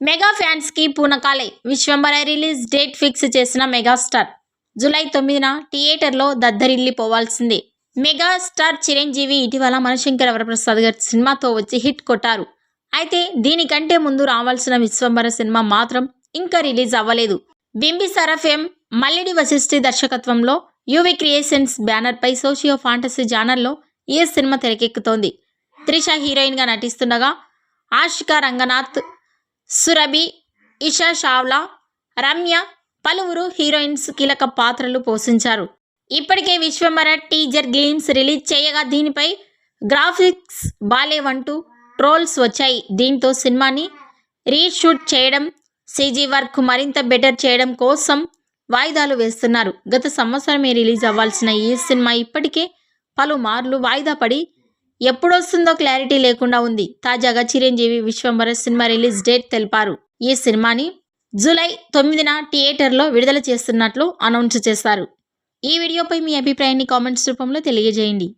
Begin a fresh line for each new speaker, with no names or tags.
Mega fans కి పూనకాలే. Vishwambhara release date fix చేసిన megastar July 9న థియేటర్లో దద్దరిల్లిపోవాల్సిందే. మెగాస్టార్ చిరంజీవి ఇటీవల మనశంకర వరప్రసాద్ గారి సినిమాతో వచ్చి హిట్ కొట్టారు. అయితే దీనికంటే ముందు రావాల్సిన విశ్వంబర సినిమా మాత్రం ఇంకా రిలీజ్ అవ్వలేదు. బింబిసార ఫేమ్ మల్లిడి వశిష్ఠి దర్శకత్వంలో యువి క్రియేషన్స్ బ్యానర్ పై సోషియో ఫాంటసీ జానర్లో ఈ సినిమా తెరకెక్కుతోంది. త్రిష హీరోయిన్ గా నటిస్తుండగా ఆషికా రంగనాథ్, సురభి, ఇషా చావ్లా, రమ్య పలువురు హీరోయిన్స్ కీలక పాత్రలు పోషించారు. ఇప్పటికే విశ్వంబర టీజర్ గ్లిమ్స్ రిలీజ్ చేయగా దీనిపై గ్రాఫిక్స్ బాలేవంటూ ట్రోల్స్ వచ్చాయి. దీంతో సినిమాని రీషూట్ చేయడం, సీజీ వర్క్ మరింత బెటర్ చేయడం కోసం వాయిదాలు వేస్తున్నారు. గత సంవత్సరమే రిలీజ్ అవ్వాల్సిన ఈ సినిమా ఇప్పటికే పలుమార్లు వాయిదా పడి ఎప్పుడొస్తుందో క్లారిటీ లేకుండా ఉంది. తాజాగా Chiranjeevi Vishwambhara cinema release date తెలిపారు. ఈ సినిమాని జూలై 9న థియేటర్లో విడుదల చేస్తున్నట్లు అనౌన్స్ చేశారు. ఈ వీడియోపై మీ అభిప్రాయాన్ని కామెంట్స్ రూపంలో తెలియజేయండి.